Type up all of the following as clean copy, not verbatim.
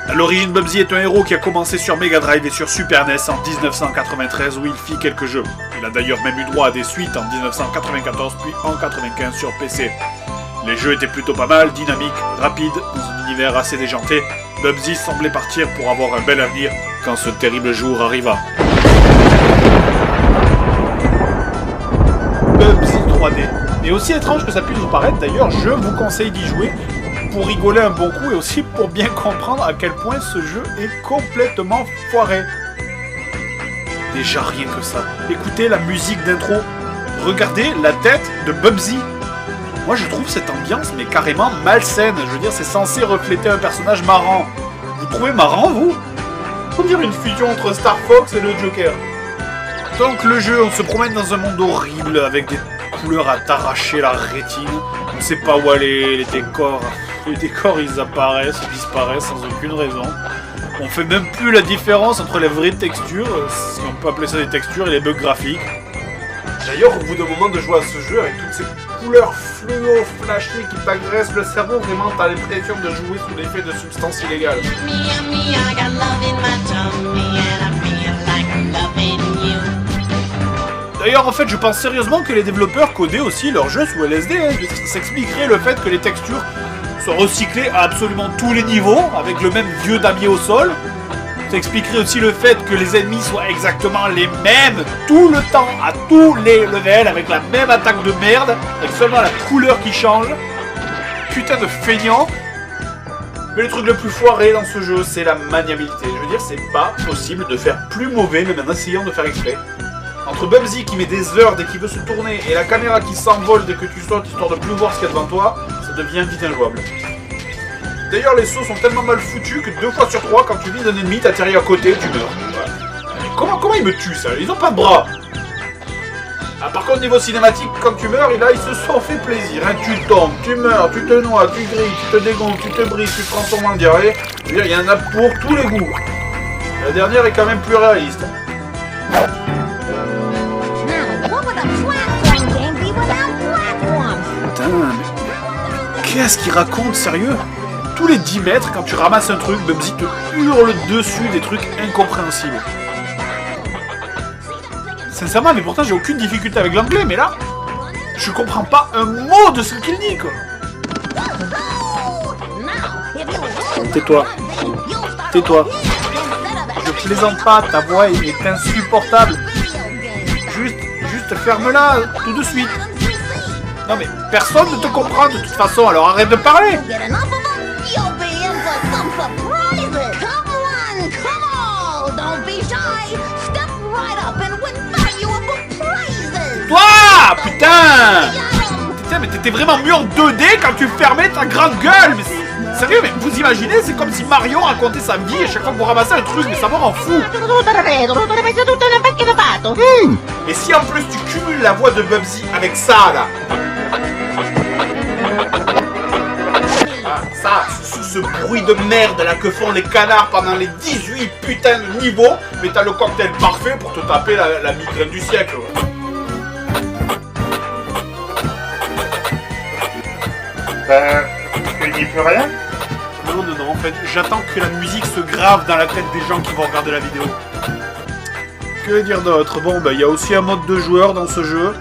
À l'origine, Bubsy est un héros qui a commencé sur Mega Drive et sur Super NES en 1993 où il fit quelques jeux. Il a d'ailleurs même eu droit à des suites en 1994 puis en 1995 sur PC. Les jeux étaient plutôt pas mal, dynamiques, rapides, dans un univers assez déjanté. Bubsy semblait partir pour avoir un bel avenir quand ce terrible jour arriva. Bubsy 3D. Et aussi étrange que ça puisse vous paraître, d'ailleurs, je vous conseille d'y jouer pour rigoler un bon coup et aussi pour bien comprendre à quel point ce jeu est complètement foiré. Déjà rien que ça. Écoutez la musique d'intro. Regardez la tête de Bubsy. Moi je trouve cette ambiance mais carrément malsaine. Je veux dire, c'est censé refléter un personnage marrant. Vous trouvez marrant, vous? Faut dire une fusion entre Star Fox et le Joker. Donc le jeu, on se promène dans un monde horrible avec des couleurs à t'arracher la rétine. On sait pas où aller, les décors ils apparaissent, ils disparaissent sans aucune raison. On fait même plus la différence entre les vraies textures, si on peut appeler ça des textures, et les bugs graphiques. D'ailleurs, au bout d'un moment de jouer à ce jeu, avec toutes ces couleurs fluo, flashées qui t'agressent le cerveau, vraiment t'as l'impression de jouer sous l'effet de substances illégales. D'ailleurs, en fait, je pense sérieusement que les développeurs codaient aussi leurs jeux sous LSD. Ça s'expliquerait le fait que les textures soient recyclées à absolument tous les niveaux, avec le même vieux damier au sol. Ça expliquerait aussi le fait que les ennemis soient exactement les mêmes tout le temps, à tous les levels, avec la même attaque de merde, avec seulement la couleur qui change. Putain de feignant. Mais le truc le plus foiré dans ce jeu, c'est la maniabilité. Je veux dire, c'est pas possible de faire plus mauvais, même en essayant de faire exprès. Entre Bubsy qui met des heures dès qu'il veut se tourner et la caméra qui s'envole dès que tu sautes histoire de plus voir ce qu'il y a devant toi, ça devient vite injouable. D'ailleurs, les sauts sont tellement mal foutus que 2 fois sur 3, quand tu vises un ennemi, t'atterris à côté et tu meurs. Voilà. Comment ils me tuent ça? Ils ont pas de bras. Ah, par contre, niveau cinématique, quand tu meurs, là, ils se sont fait plaisir. Hein. Tu tombes, tu meurs, tu te noies, tu grilles, tu te dégonfles, tu te brises, tu te transformes en diarrhée. Je veux dire, il y en a pour tous les goûts. La dernière est quand même plus réaliste. Putain, mais qu'est-ce qu'il raconte, sérieux? Tous les 10 mètres, quand tu ramasses un truc, Bubsy te hurle dessus des trucs incompréhensibles. Sincèrement, mais pourtant j'ai aucune difficulté avec l'anglais, mais là, je comprends pas un mot de ce qu'il dit, quoi. Tais-toi. Tais-toi. Je plaisante pas, ta voix est insupportable. Juste ferme-la, tout de suite. Non mais personne ne te comprend de toute façon, alors arrête de parler. Toi, putain. Putain, mais t'étais vraiment mieux en 2D quand tu fermais ta grande gueule. Mais sérieux, mais vous imaginez, c'est comme si Mario racontait sa vie et chaque fois que vous ramassez un truc, mais ça me rend fou. Et si en plus tu cumules la voix de Bubsy avec ça là. Ça, ce bruit de merde là que font les canards pendant les 18 putains de niveaux, mais t'as le cocktail parfait pour te taper la migraine du siècle. Ouais. Tu dis plus rien? Non, en fait, j'attends que la musique se grave dans la tête des gens qui vont regarder la vidéo. Que dire d'autre? Bon, il y a aussi un mode de joueur dans ce jeu.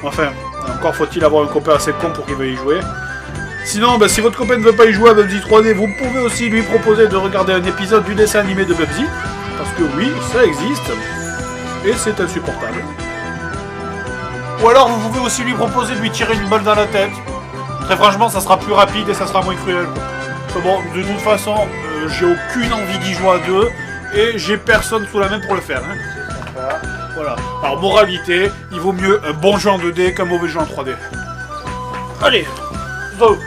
Enfin, encore faut-il avoir un copain assez con pour qu'il veuille y jouer. Sinon, si votre copain ne veut pas y jouer à Bubsy 3D, vous pouvez aussi lui proposer de regarder un épisode du dessin animé de Bubsy. Parce que oui, ça existe. Et c'est insupportable. Ou alors, vous pouvez aussi lui proposer de lui tirer une balle dans la tête. Très franchement, ça sera plus rapide et ça sera moins cruel. Bon, de toute façon, j'ai aucune envie d'y jouer à deux. Et j'ai personne sous la main pour le faire. Hein. Voilà. Alors, moralité, il vaut mieux un bon jeu en 2D qu'un mauvais jeu en 3D. Allez, go.